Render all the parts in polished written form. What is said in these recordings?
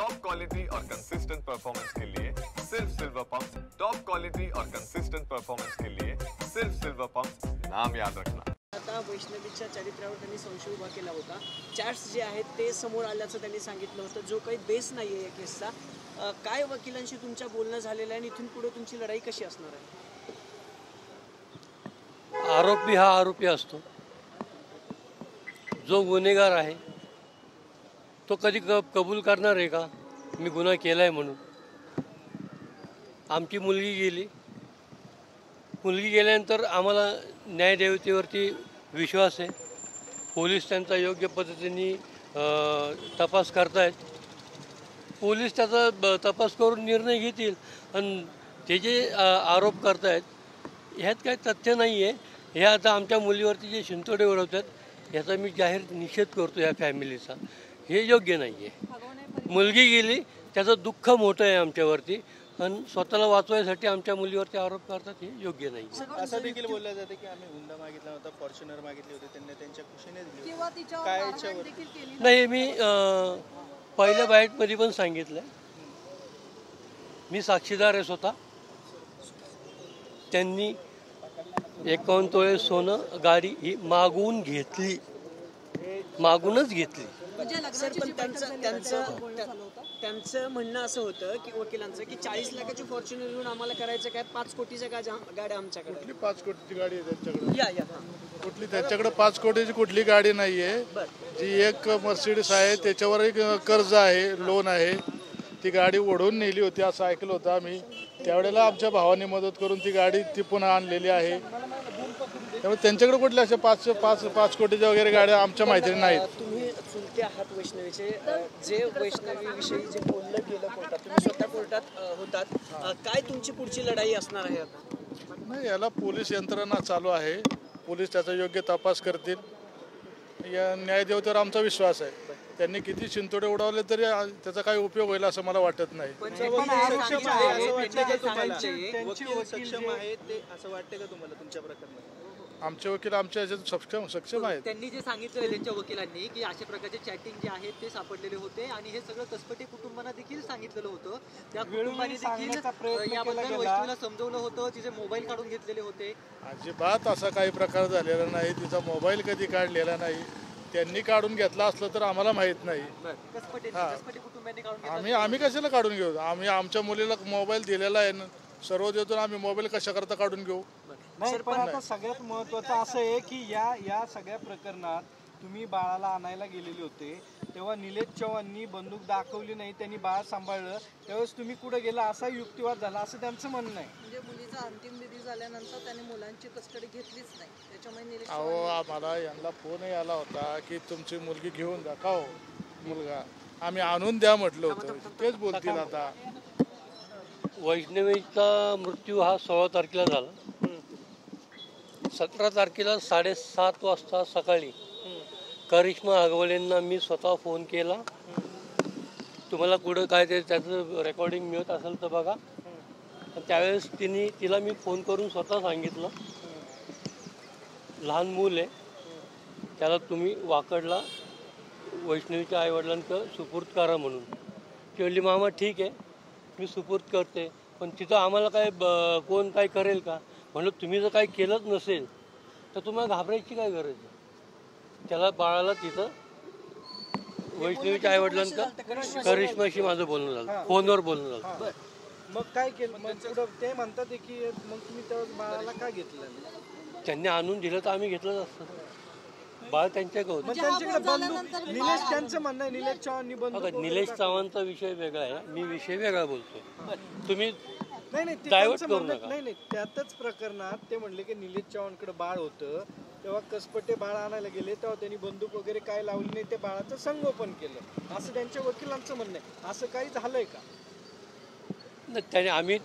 Top quality और consistent performance के लिए सिर्फ सिल्वर पंप। टॉप क्वालिटी और कंसिस्टेंट परफॉर्मेंस के लिए सिर्फ सिल्वर पंप, नाम याद रखना। आता वैष्णवीच्या चरित्रावर त्यांनी संशय उभा केला होता। चॅट्स जे आहेत ते समोर आल्याचं त्यांनी सांगितलं होतं, जो काही बेस नाही आहे या केसचा। काय वकिलांशी तुमच्या बोलणं झालेलं आहे आणि इथून पुढे तुमची लढाई कशी असणार आहे? आरोपी हा आरोपी असतो, जो गुन्हेगार आहे तो कधी कबूल करणार आहे का मी गुन्हा केला आहे म्हणून? आमची मुलगी गेल्यानंतर आम्हाला न्यायदेवतेवरती विश्वास आहे। पोलीस त्यांचा योग्य पद्धतीने तपास करतायत। पोलीस त्याचा तपास करून निर्णय घेतील आणि ते जे आरोप करतायत ह्यात काही तथ्य नाही आहे। हे आता आमच्या मुलीवरती जे शिंतोडे उडवतात याचा मी जाहीर निषेध करतो या फॅमिलीचा। हे योग्य नाही आहे। मुलगी गेली त्याचं दुःख मोठं आहे आमच्यावरती आणि स्वतःला वाचवायसाठी आमच्या मुलीवरती आरोप करतात, हे योग्य नाही। असं देखील बोललं जातं की आम्ही हुंडा मागितला होता, फॉर्च्युनर मागितले होते, त्यांनी त्यांच्या खुशीनेच दिली। काय नाही, मी पहिल्या बाईटमध्ये पण सांगितलं, मी साक्षीदार आहे स्वतः। त्यांनी 51 तोळे सोनं गाडी ही मागूनच घेतली। सर, पण त्यांचं म्हणणं असं होतं की वकिलांचं की 40 लाखाची फॉर्च्युनर घेऊन आम्हाला करायचं काय, 5 कोटीच्या गाड्या आमच्याकडे। कुठली 5 कोटीची गाडी आहे त्यांच्याकडे? कुठली त्यांच्याकडे 5 कोटीची कुठली गाडी नाहीये। जी एक मर्सिडीज आहे त्याच्यावर एक कर्ज आहे, लोन आहे, ती गाडी ओढून नेली होती असं ऐकलं होतं आम्ही। त्यावेळेला आमच्या भावाने मदत करून ती गाडी ती पुन्हा आणलेली आहे। त्यामुळे त्यांच्याकडे कुठल्या अशा 5 कोटीच्या वगैरे गाड्या आमच्या माहितीने नाहीत। तुम्ही चुलते आहात वैष्णवीचे, जे वैष्णवीविषयी जे बोललं गेलं कोर्टात, तुम्ही स्वतः कोर्टात होतात, काय तुमची पुढची लढाई असणार आहे आता? नाही, याला पोलीस यंत्रणा चालू आहे, पोलीस त्याचा योग्य तपास करतील। या न्यायदेवतेवर आमचा विश्वास आहे। त्यांनी किती शिंतोडे उडवले तरी त्याचा काही उपयोग होईल असं मला वाटत नाही। तुमच्या प्रकरणात आमचे वकील आमच्या याच्यात सक्षम आहेत। त्यांनी जे सांगितलं त्यांच्या वकिलांनी की अशा प्रकारचे चॅटिंग जे आहेत ते सापडलेले होते आणि हे सगळं कसपटे कुटुंबांना देखील सांगितलेलं होतं। त्या कुटुंबाने देखील याबद्दल वैष्णवीला समजवलं होतं, तिचे मोबाईल काढून घेतलेले होते। अजिबात असा काही प्रकार झालेला नाही, तिचा मोबाईल कधी काढलेला नाही। त्यांनी काढून घेतला असलं तर आम्हाला माहित नाही। कसपटे कुटुंबाने काढून आम्ही कशाला काढून घेऊ? आम्ही आमच्या मुलीला मोबाईल दिलेला आहे, सर्व देतो, आम्ही मोबाईल कशा करता काढून घेऊ? नाही, पण आता सगळ्यात महत्त्वाचं असं आहे की या सगळ्या प्रकरणात तुम्ही बाळाला आणायला गेलेले होते तेव्हा निलेश चव्हाणनी बंदूक दाखवली नाही, त्यांनी बाळ सांभाळलं, त्यावेळेस तुम्ही कुठे गेला असा युक्तिवाद झाला असं त्यांचं म्हणणं आहे। म्हणजे मुलीचा अंतिम विधी झाल्यानंतर त्याने मुलांची कस्टडी घेतलीच नाही, त्याच्यामुळे निलेश आम्हाला यांना फोनही आला होता की तुमची मुलगी घेऊन जा का हो, मुलगा आम्ही आणून द्या म्हटलं होतं, तेच बोलतील आता। वैष्णवीचा मृत्यू हा 16 तारखेला झाला। 17 तारखेला 7:30 वाजता सकाळी करिश्मा हगवलेंना मी स्वतः फोन केला। तुम्हाला कुठं काय ते त्याचं रेकॉर्डिंग मिळत असेल तर बघा। त्यावेळेस तिला मी फोन करून स्वतः सांगितलं, लहान मूल आहे, त्याला तुम्ही वाकडला वैष्णवीच्या आईवडिलांचं सुपूर्द करा म्हणून। ती म्हणली, मामा ठीक आहे मी सुपूर्द करते, पण तिथं आम्हाला काय कोण काय करेल का? म्हणलं तुम्ही जर काही केलंच नसेल तर तुम्हाला घाबरायची काय गरज आहे? त्याला बाळाला तिथं वैष्णवीच्या आईवडिलांचं करिश्माशी माझं बोलणं झालं, फोनवर बोलणं झालं। मग काय केलं? मग ते म्हणतात की मग तुम्ही त्या बाळाला का घेतलं? त्यांनी आणून दिलं तर आम्ही घेतलंच असतं, बाळ त्यांच्याकडे होतं। निलेश त्यांचं म्हणणं आहे निलेश चव्हाणनी बंदूक, निलेश चव्हाणचा विषय वेगळा आहे, मी विषय वेगळा बोलतोय, तुम्ही नाही डायव्हर्ट करू नका। नाही, त्यातच प्रकरणात ते म्हणले की निलेश चव्हाणकडे बाळ होतं, तेव्हा कसपटे बाळ आणायला गेले तेव्हा त्यांनी बंदूक वगैरे काय लावली नाही, ते बाळाचं संगोपन केलं असं त्यांच्या वकिलांचं म्हणणं आहे। असं काही झालंय का? त्याने आम्ही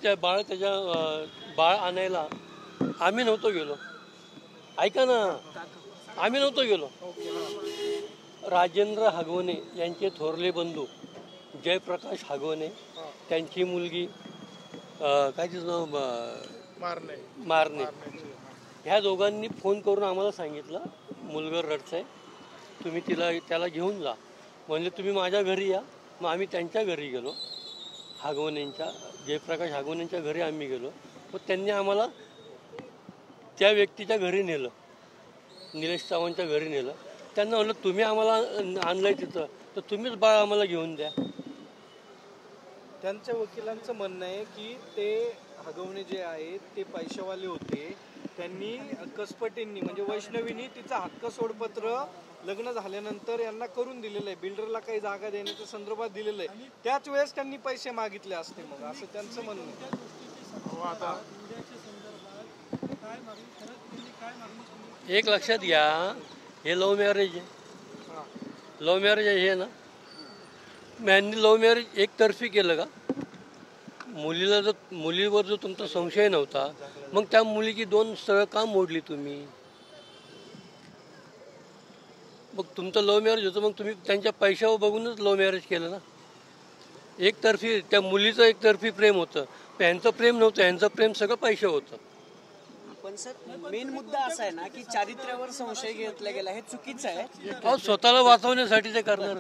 बाळ आणायला आम्ही नव्हतो गेलो, ऐका ना, आम्ही नव्हतो गेलो। राजेंद्र हगवणे यांचे थोरले बंधू जयप्रकाश हगवणे, त्यांची मुलगी काय तिचं नाव मारणे, ह्या दोघांनी फोन करून आम्हाला सांगितलं मुलगा रडतंय, तुम्ही त्याला घेऊन जा। म्हणजे तुम्ही माझ्या घरी या, मग आम्ही त्यांच्या घरी गेलो, हागवणेंच्या, जयप्रकाश हागवणेंच्या घरी आम्ही गेलो. मग त्यांनी आम्हाला त्या व्यक्तीच्या घरी नेलं, निलेश चव्हाणच्या घरी नेलं. त्यांना म्हणलं तुम्ही आम्हाला आणलं आहे तिथं, तर तुम्हीच बाळ आम्हाला घेऊन द्या. त्यांच्या वकिलांचं म्हणणं आहे की ते हगवणे जे आहेत ते पैशावाले होते. त्यांनी कसपटेंनी म्हणजे वैष्णवीनी तिचं हक्क सोडपत्र लग्न झाल्यानंतर यांना करून दिलेलं आहे, बिल्डरला काही जागा देण्याच्या संदर्भात दिलेलं आहे. त्याच वेळेस त्यांनी पैसे मागितले असते, मग असं त्यांचं म्हणणं आहे. एक लक्षात घ्या, हे लव्ह मॅरेज आहे. लव्ह मॅरेज आहे हे ना, यांनी लव्ह मॅरेज एकतर्फी केलं का? मुलीवर जो तुमचा संशय नव्हता, मग त्या मुलीची 2 स्थळं का मोडली तुम्ही? मग तुमचं लव्ह मॅरेज होतं, मग तुम्ही त्यांच्या पैशावर बघूनच लव्ह मॅरेज केलं ना. एकतर्फी त्या मुलीचं एकतर्फी प्रेम होतं, यांचं प्रेम नव्हतं, यांचं प्रेम सगळं पैशावर होतं. पण सर मेन मुद्दा असा आहे ना की चारित्र्यावर संशय घेतला गेला, हे चुकीचं आहे. अहो स्वतःला वाचवण्यासाठी ते करणार.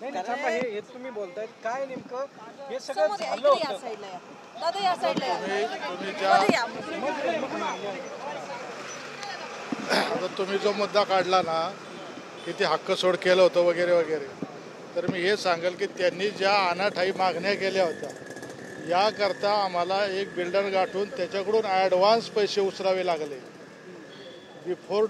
नाही थांबा, हे तुम्ही बोलतायत काय नेमकं हे सगळं झालं होतं. तुम्ही जो मुद्दा काढला ना की ते हक्क सोड केलं होतं वगैरे वगैरे, तर मी हे सांगेल की त्यांनी ज्या अनाठाई मागण्या केल्या होत्या याकरता आम्हाला एक बिल्डर गाठून त्याच्याकडून ॲडव्हान्स पैसे उचलावे लागले. बिफोर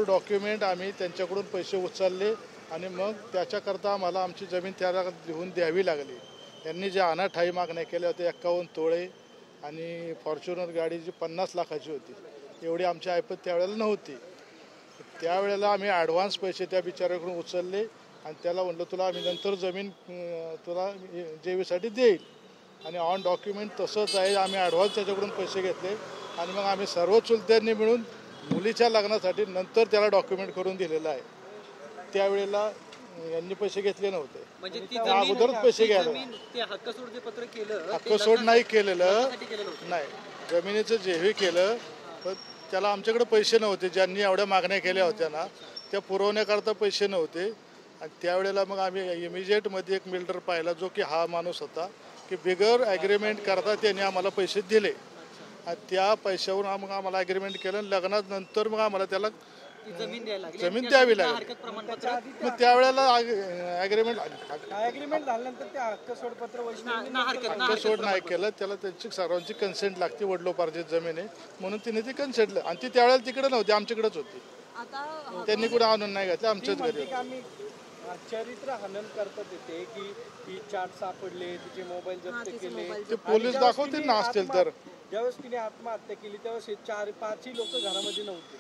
डॉक्युमेंट आम्ही त्यांच्याकडून पैसे उचलले आणि मग त्याच्याकरता आम्हाला आमची जमीन त्याला लिहून द्यावी लागली. त्यांनी ज्या अनाठाई मागण्या केल्या होत्या 51 तोळे आणि फॉर्च्युनर गाडी जी 50 लाखाची होती, एवढी आमची ऐपत त्यावेळेला नव्हती. त्यावेळेला आम्ही ॲडव्हान्स पैसे त्या बिचाऱ्याकडून उचलले आणि त्याला म्हटलं तुला आम्ही नंतर जमीन तुला जेवीसाठी देईल, आणि ऑन डॉक्युमेंट तसंच आहे. आम्ही ॲडव्हान्स त्याच्याकडून पैसे घेतले आणि मग आम्ही सर्व चुलत्यांनी मिळून मुलीच्या लग्नासाठी नंतर त्याला डॉक्युमेंट करून दिलेलं आहे. त्यावेळेला यांनी पैसे घेतले नव्हते, अगोदरच पैसे घ्यायला. हक्कसोड नाही केलेलं, नाही जमिनीचं जेही केलं, पण त्याला आमच्याकडे पैसे नव्हते. ज्यांनी एवढ्या मागण्या केल्या होत्या ना त्या पुरवण्याकरता पैसे नव्हते. आणि त्यावेळेला मग आम्ही इमिजिएटमध्ये एक बिल्डर पाहिला जो की हा माणूस होता की बिगर ॲग्रीमेंट करता त्यांनी आम्हाला पैसे दिले आणि त्या पैशावरून मग आम्हाला ॲग्रीमेंट केलं. लग्नात नंतर मग आम्हाला त्याला जमीन द्यावी लागली. मग त्यावेळेला ॲग्रीमेंट झाल्यानंतर ते हक्क सोडपत्र हक्क सोड नाही केलं, त्याला त्यांची सर्वांची कन्सेंट लागते. वडिलोपार्जित जमीन आहे म्हणून तिने ती कन्सेंट, आणि ती त्यावेळेला तिकडे नव्हती, आमच्याकडेच होती. त्यांनी कुठे आणून नाही घातलं, आमच्याच घरी. चरित्र हनन करतात येते की ही चाट सापडले, तिचे मोबाईल जप्त केले, ते पोलीस दाखवतील ना असतील तर. ज्यावेळेस तिने आत्महत्या केली त्यावेळेस हे 4-5 लोक घरामध्ये नव्हते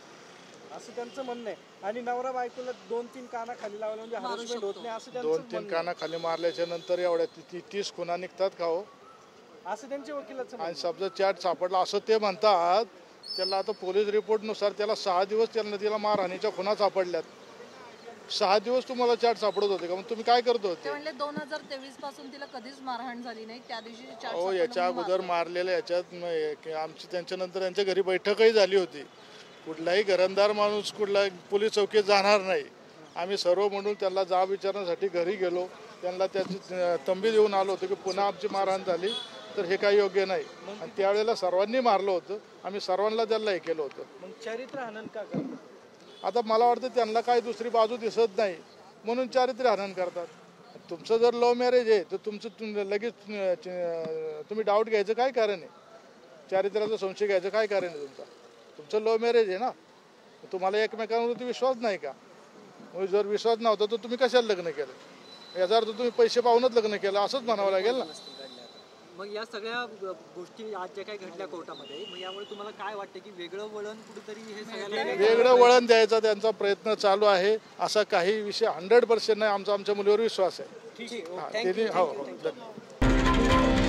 असं त्यांचं म्हणणं आहे. आणि नवरा बायकोला 2-3 काना खाली लावलं म्हणजे हॅरेसमेंट होत नाही असं त्यांचं 2-3 काना खाली मारल्याच्या नंतर एवढ्या 30 खुना निघतात का हो, असं त्यांच्या वकिलाचं. आणि समजा चॅट सापडला असं ते म्हणतात. त्याला आता पोलीस रिपोर्टनुसार त्याला 6 दिवस तिला मारहाणीच्या खुना सापडल्यात. 6 दिवस तुम्हाला चॅट सापडत होते का? मग तुम्ही काय करत होते? 2023 पासून तिला कधीच मारहाण झाली नाही, त्या दिवशी चॅट. हो, याच्या अगोदर मारलेल्या याच्यात आमची त्यांच्यानंतर यांच्या घरी बैठकही झाली होती. कुठलाही घरंदार माणूस कुठला पोलीस चौकीत जाणार नाही. आम्ही सर्व म्हणून त्यांना जाब विचारण्यासाठी घरी गेलो, त्यांना त्याची तंबी देऊन आलो होतो की पुन्हा आमची मारहाण झाली तर हे काही योग्य नाही. आणि त्यावेळेला सर्वांनी मारलं होतं, आम्ही सर्वांना त्याला हे केलं होतं. मग चरित्र हनन का करतात? आता मला वाटतं त्यांना काही दुसरी बाजू दिसत नाही म्हणून चारित्र्य हनन करतात. तुमचं जर लव्ह मॅरेज आहे तर तुमचं लगेच तुम्ही डाऊट घ्यायचं काय कारण आहे? चारित्र्याचा संशय घ्यायचं काय कारण आहे? तुमचं लव्ह मॅरेज आहे ना, तुम्हाला एकमेकांवरती विश्वास नाही का? मग जर विश्वास नव्हता तर तुम्ही कशाला लग्न केलं? याचा अर्थ तुम्ही पैसे पाहूनच लग्न केलं असंच म्हणावं लागेल ना. मग या सगळ्या गोष्टी आज ज्या काही घडल्या कोर्टामध्ये, मग यामुळे तुम्हाला काय वाटतं की वेगळं वळण कुठेतरी हे सगळ्याला वेगळं वळण द्यायचा त्यांचा प्रयत्न चालू आहे. असा काही विषय 100% नाही. आमच्या मुलीवर विश्वास आहे. ठीक आहे. हो, धन्यवाद.